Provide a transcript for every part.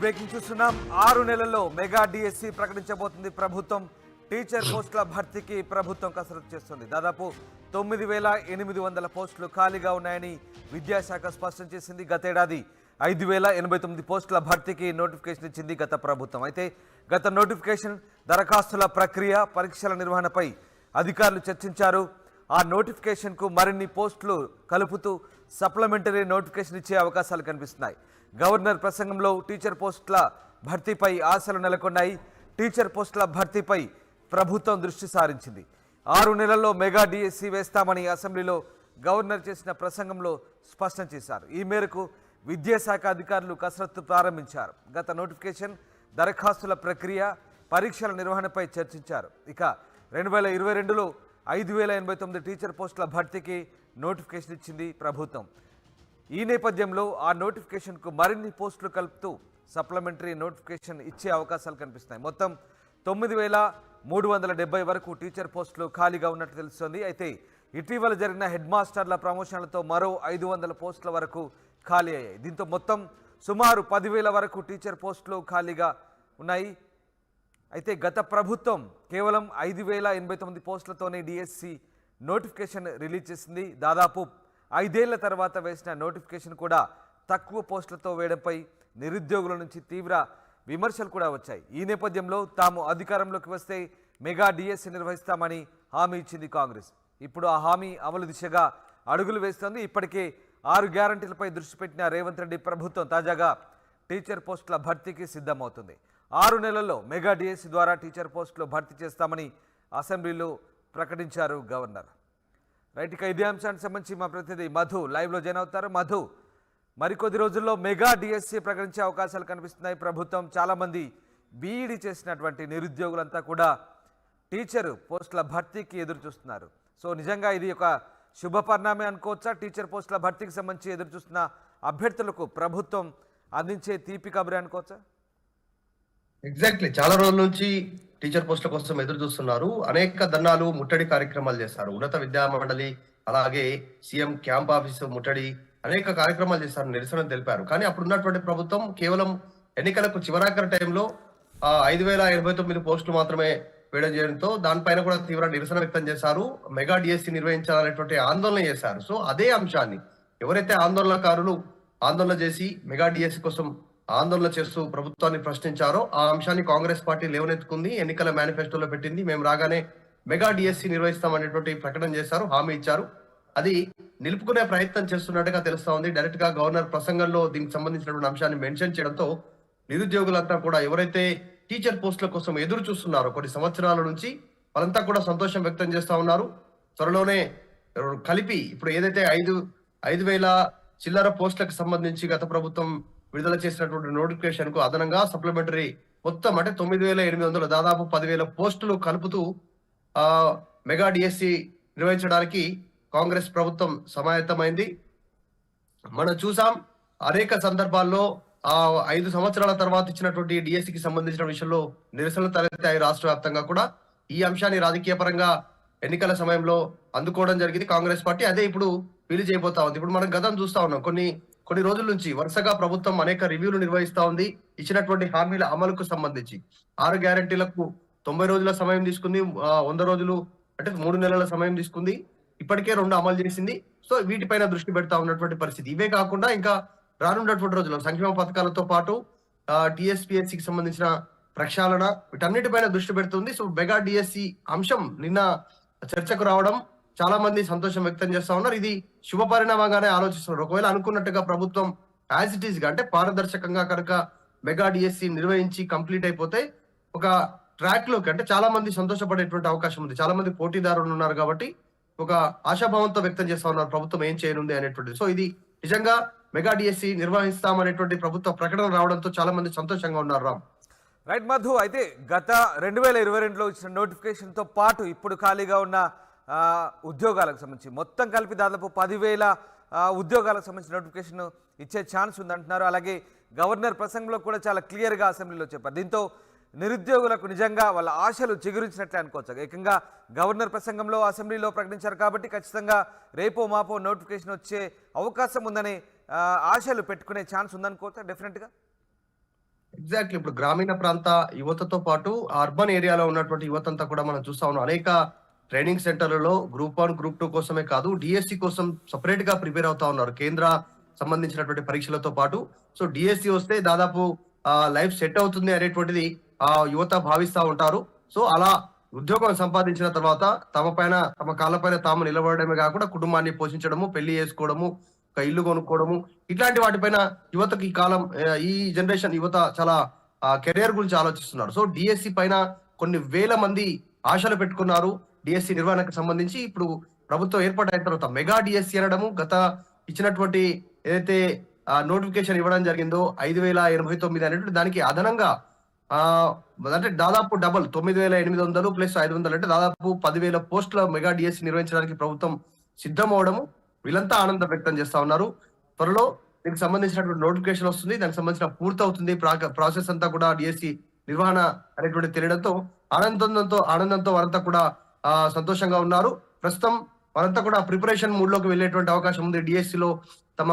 Breaking చూస్తున్నాం. 6 నెలల్లో mega DSC ప్రకటించబోతుంది ప్రభుత్వం. టీచర్ పోస్టుల భర్తీకి ప్రభుత్వం కసరత్తు చేస్తుంది. దాదాపు 9,800 పోస్టులు ఖాళీగా ఉన్నాయని విద్యాశాఖ స్పష్టం చేసింది. గతేడాది 5,089 పోస్టుల భర్తీకి నోటిఫికేషన్ ఇచ్చింది గత ప్రభుత్వం. అయితే గత నోటిఫికేషన్ దరఖాస్తుల ప్రక్రియ, పరీక్షల నిర్వహణపై అధికారులు చర్చించారు. ఆ నోటిఫికేషన్కు మరిన్ని పోస్టులు కలుపుతూ సప్లిమెంటరీ నోటిఫికేషన్ ఇచ్చే అవకాశాలు కనిపిస్తున్నాయి. గవర్నర్ ప్రసంగంలో టీచర్ పోస్టుల భర్తీపై ఆశలు నెలకొన్నాయి. టీచర్ పోస్టుల భర్తీపై ప్రభుత్వం దృష్టి సారించింది. 6 నెలల్లో మెగా డిఎస్సి వేస్తామని అసెంబ్లీలో గవర్నర్ చేసిన ప్రసంగంలో స్పష్టం చేశారు. ఈ మేరకు విద్యాశాఖ అధికారులు కసరత్తు ప్రారంభించారు. గత నోటిఫికేషన్, దరఖాస్తుల ప్రక్రియ, పరీక్షల నిర్వహణపై చర్చించారు. ఇక 2022లో 5,089 టీచర్ పోస్టుల భర్తీకి నోటిఫికేషన్ ఇచ్చింది ప్రభుత్వం. ఈ నేపథ్యంలో ఆ నోటిఫికేషన్కు మరిన్ని పోస్టులు కలుపుతూ సప్లిమెంటరీ నోటిఫికేషన్ ఇచ్చే అవకాశాలు కనిపిస్తున్నాయి. మొత్తం 9,370 వరకు టీచర్ పోస్టులు ఖాళీగా ఉన్నట్టు తెలుస్తోంది. అయితే ఇటీవల జరిగిన హెడ్ మాస్టర్ల ప్రమోషన్లతో మరో 500 పోస్టుల వరకు ఖాళీ అయ్యాయి. దీంతో మొత్తం సుమారు 10,000 వరకు టీచర్ పోస్టులు ఖాళీగా ఉన్నాయి. అయితే గత ప్రభుత్వం కేవలం 5,089 పోస్టులతోనే డిఎస్సి నోటిఫికేషన్ రిలీజ్ చేసింది. దాదాపు 5 ఏళ్ల తర్వాత వేసిన నోటిఫికేషన్ కూడా తక్కువ పోస్టులతో వేయడంపై నిరుద్యోగుల నుంచి తీవ్ర విమర్శలు కూడా వచ్చాయి. ఈ నేపథ్యంలో తాము అధికారంలోకి వస్తే మెగా డిఎస్సి నిర్వహిస్తామని హామీ ఇచ్చింది కాంగ్రెస్. ఇప్పుడు ఆ హామీ అమలు దిశగా అడుగులు వేస్తోంది. ఇప్పటికే 6 గ్యారంటీలపై దృష్టి పెట్టిన రేవంత్ రెడ్డి ప్రభుత్వం తాజాగా టీచర్ పోస్టుల భర్తీకి సిద్ధమవుతుంది. 6 నెలల్లో మెగా డిఎస్సి ద్వారా టీచర్ పోస్టులు భర్తీ చేస్తామని అసెంబ్లీలో ప్రకటించారు గవర్నర్. రైట్, ఇక ఇదే అంశానికి సంబంధించి మా ప్రతినిధి మధు లైవ్లో జాయిన్ అవుతారు. మధు, మరికొద్ది రోజుల్లో మెగా డిఎస్సి ప్రకటించే అవకాశాలు కనిపిస్తున్నాయి. ప్రభుత్వం చాలామంది బీఈడీ చేసినటువంటి నిరుద్యోగులంతా కూడా టీచర్ పోస్టుల భర్తీకి ఎదురు చూస్తున్నారు. సో నిజంగా ఇది ఒక శుభ పరిణామే అనుకోవచ్చా? టీచర్ పోస్టుల భర్తీకి సంబంధించి ఎదురు చూస్తున్న అభ్యర్థులకు ప్రభుత్వం అందించే తీపి కబురే అనుకోవచ్చా? ఎగ్జాక్ట్లీ, చాలా రోజుల నుంచి టీచర్ పోస్టుల కోసం ఎదురు చూస్తున్నారు. అనేక ధర్నాలు, ముట్టడి కార్యక్రమాలు చేశారు. ఉన్నత విద్యా మండలి, అలాగే సీఎం క్యాంప్ ఆఫీసు ముట్టడి, అనేక కార్యక్రమాలు చేశారు, నిరసన తెలిపారు. కానీ అప్పుడు ఉన్నటువంటి ప్రభుత్వం కేవలం ఎన్నికలకు చివరాఖరి టైంలో 5,089 పోస్టులు మాత్రమే వేయడం చేయడంతో దానిపైన కూడా తీవ్ర నిరసన వ్యక్తం చేశారు. మెగా డిఎస్సి నిర్వహించాలనేటువంటి ఆందోళన చేశారు. సో అదే అంశాన్ని ఎవరైతే ఆందోళనకారులు ఆందోళన చేసి మెగా డిఎస్సి కోసం ఆందోళన చేస్తూ ప్రభుత్వాన్ని ప్రశ్నించారో ఆ అంశాన్ని కాంగ్రెస్ పార్టీ లేవనెత్తుకుంది, ఎన్నికల మేనిఫెస్టోలో పెట్టింది. మేము రాగానే మెగా డిఎస్సి నిర్వహిస్తామనేటువంటి ప్రకటన చేశారు, హామీ ఇచ్చారు. అది నిలుపుకునే ప్రయత్నం చేస్తున్నట్టుగా తెలుస్తా ఉంది. డైరెక్ట్ గా గవర్నర్ ప్రసంగంలో దీనికి సంబంధించినటువంటి అంశాన్ని మెన్షన్ చేయడంతో నిరుద్యోగులంతా కూడా ఎవరైతే టీచర్ పోస్టుల కోసం ఎదురు చూస్తున్నారో కొన్ని సంవత్సరాల నుంచి వాళ్ళంతా కూడా సంతోషం వ్యక్తం చేస్తా ఉన్నారు. త్వరలోనే కలిపి ఇప్పుడు ఏదైతే 5,000 చిల్లర పోస్టులకు సంబంధించి గత ప్రభుత్వం విడుదల చేసినటువంటి నోటిఫికేషన్ కు అదనంగా సప్లిమెంటరీ మొత్తం అంటే 9,800 దాదాపు 10,000 పోస్టులు కలుపుతూ మెగా డిఎస్సి నిర్వహించడానికి కాంగ్రెస్ ప్రభుత్వం సమాయత్తమైంది. మనం చూసాం అనేక సందర్భాల్లో 5 సంవత్సరాల తర్వాత ఇచ్చినటువంటి డిఎస్సికి సంబంధించిన విషయంలో నిరసనలు తలెత్తాయి రాష్ట్ర వ్యాప్తంగా కూడా. ఈ అంశాన్ని రాజకీయ పరంగా ఎన్నికల సమయంలో అందుకోవడం జరిగింది కాంగ్రెస్ పార్టీ. అదే ఇప్పుడు వీలు చేయబోతా ఉంది. ఇప్పుడు మనం గతం చూస్తా ఉన్నాం, కొన్ని రోజుల నుంచి వరుసగా ప్రభుత్వం అనేక రివ్యూలు నిర్వహిస్తా ఉంది. ఇచ్చినటువంటి హామీల అమలుకు సంబంధించి 6 గ్యారంటీలకు 90 రోజుల సమయం తీసుకుంది, 100 రోజులు అంటే 3 నెలల సమయం తీసుకుంది. ఇప్పటికే 2 అమలు చేసింది. సో వీటిపైన దృష్టి పెడతా ఉన్నటువంటి పరిస్థితి. ఇవే కాకుండా ఇంకా రానున్నటువంటి రోజుల్లో సంక్షేమ పథకాలతో పాటు టీఎస్పీఎస్సికి సంబంధించిన ప్రక్షాళన, వీటన్నిటిపైన దృష్టి పెడుతుంది. సో మెగా డిఎస్సి అంశం నిన్న చర్చకు రావడం చాలా మంది సంతోషం వ్యక్తం చేస్తా ఉన్నారు. ఇది శుభ పరిణామంగానే ఆలోచిస్తున్నారు. ఒకవేళ అనుకున్నట్టుగా ప్రభుత్వం యాజ్ ఇట్ ఈస్ గా అంటే పారదర్శకంగా కనుక మెగా డిఎస్సి నిర్వహించి కంప్లీట్ అయిపోతే ఒక ట్రాక్ లోకి అంటే చాలా మంది సంతోషపడేటువంటి అవకాశం ఉంది. చాలా మంది పోటీదారులు ఉన్నారు కాబట్టి ఒక ఆశాభావంతో వ్యక్తం చేస్తా ఉన్నారు ప్రభుత్వం ఏం చేయనుంది అనేటువంటిది. సో ఇది నిజంగా మెగా డిఎస్సి నిర్వహిస్తామనేటువంటి ప్రభుత్వ ప్రకటన రావడంతో చాలా మంది సంతోషంగా ఉన్నారు. రామ్, రైట్ మధు, అయితే గత 2022లో ఇచ్చిన నోటిఫికేషన్తో పాటు ఇప్పుడు ఖాళీగా ఉన్న ఉద్యోగాలకు సంబంధించి మొత్తం కలిపి దాదాపు 10,000 ఉద్యోగాలకు సంబంధించిన నోటిఫికేషన్ ఇచ్చే ఛాన్స్ ఉందంటున్నారు. అలాగే గవర్నర్ ప్రసంగంలో కూడా చాలా క్లియర్గా అసెంబ్లీలో చెప్పారు. దీంతో నిరుద్యోగులకు నిజంగా వాళ్ళ ఆశలు చిగురించినట్లే అనుకోవచ్చు. ఏకంగా గవర్నర్ ప్రసంగంలో అసెంబ్లీలో ప్రకటించారు కాబట్టి ఖచ్చితంగా రేపో మాపో నోటిఫికేషన్ వచ్చే అవకాశం ఉందని ఆశలు పెట్టుకునే ఛాన్స్ ఉందనుకోవచ్చా డెఫినెట్గా? ఎగ్జాక్ట్లీ. ఇప్పుడు గ్రామీణ ప్రాంత యువతతో పాటు అర్బన్ ఏరియాలో ఉన్నటువంటి యువతంతా కూడా మనం చూస్తా ఉన్నాం. అనేక ట్రైనింగ్ సెంటర్లలో గ్రూప్ 1, గ్రూప్ 2 కోసమే కాదు, డిఎస్సి కోసం సెపరేట్ గా ప్రిపేర్ అవుతా ఉన్నారు. కేంద్ర సంబంధించినటువంటి పరీక్షలతో పాటు. సో డిఎస్సి వస్తే దాదాపు లైఫ్ సెట్ అవుతుంది అనేటువంటిది యువత భావిస్తా ఉంటారు. సో అలా ఉద్యోగం సంపాదించిన తర్వాత తమ కాళ్ళపైన తాము నిలబడమే కాకుండా కుటుంబాన్ని పోషించడము, పెళ్లి చేసుకోవడము, ఒక ఇల్లు కొనుక్కోవడము, ఇట్లాంటి వాటిపైన యువతకి ఈ కాలం ఈ జనరేషన్ యువత చాలా కెరియర్ గురించి ఆలోచిస్తున్నారు. సో డిఎస్సి పైన కొన్ని వేల మంది ఆశలు పెట్టుకున్నారు. డిఎస్సి నిర్వహణకు సంబంధించి ఇప్పుడు ప్రభుత్వం ఏర్పాటైన తర్వాత మెగా డిఎస్సి అనడము, గత ఇచ్చినటువంటి ఏదైతే నోటిఫికేషన్ ఇవ్వడం జరిగిందో 5,089 అనేటువంటి దానికి అదనంగా ఆ అంటే దాదాపు డబల్ 9,800 ప్లస్ 500 అంటే దాదాపు 10,000 పోస్టుల మెగా డిఎస్సి నిర్వహించడానికి ప్రభుత్వం సిద్ధం అవడము, వీళ్ళంతా ఆనందం వ్యక్తం చేస్తా ఉన్నారు. త్వరలో దీనికి సంబంధించినటువంటి నోటిఫికేషన్ వస్తుంది, దానికి సంబంధించిన పూర్తవుతుంది ప్రాసెస్ అంతా కూడా డిఎస్సి నిర్వహణ అనేటువంటి తెలియడంతో ఆనందంతో వారంతా కూడా సంతోషంగా ఉన్నారు. ప్రస్తుతం వారంతా కూడా ప్రిపరేషన్ మూడ్ లోకి వెళ్ళేటువంటి అవకాశం ఉంది. డిఎస్సిలో తమ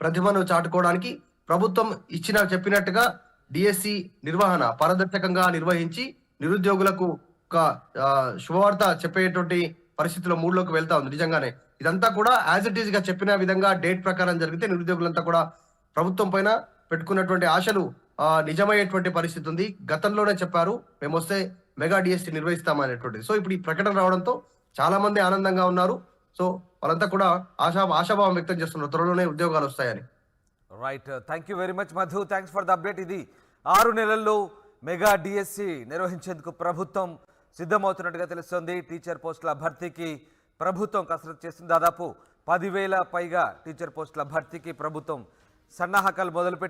ప్రతిభను చాటుకోవడానికి ప్రభుత్వం చెప్పినట్టుగా డిఎస్సి నిర్వహణ పారదర్శకంగా నిర్వహించి నిరుద్యోగులకు ఒక శుభవార్త చెప్పేటువంటి పరిస్థితిలో మూడ్లోకి వెళ్తా ఉంది. నిజంగానే ఇదంతా కూడా యాజ్ ఇట్ ఈస్ గా చెప్పిన విధంగా డేట్ ప్రకారం జరిగితే నిరుద్యోగులంతా కూడా ప్రభుత్వం పైన పెట్టుకున్నటువంటి ఆశలు నిజమయ్యేటువంటి పరిస్థితి ఉంది. గతంలోనే చెప్పారు మేము వస్తే మెగా డిఎస్సి నిర్వహిస్తామనేటువంటిది. సో ఇప్పుడు ఈ ప్రకటన రావడంతో చాలా మంది ఆనందంగా ఉన్నారు. సో వాళ్ళంతా కూడా ఆశాభావం వ్యక్తం చేస్తున్నారు త్వరలోనే ఉద్యోగాలు వస్తాయని. Right, thank you very much Madhu, thanks for the update. ఇది 6 నెలల్లో మెగా డిఎస్సి నిర్వహించేందుకు ప్రభుత్వం సిద్ధమవుతున్నట్టుగా తెలుస్తోంది. టీచర్ పోస్టుల భర్తీకి ప్రభుత్వం కసరత్తు చేస్తుంది. దాదాపు 10,000 పైగా టీచర్ పోస్టుల భర్తీకి ప్రభుత్వం సన్నాహకాలు మొదలుపెట్టి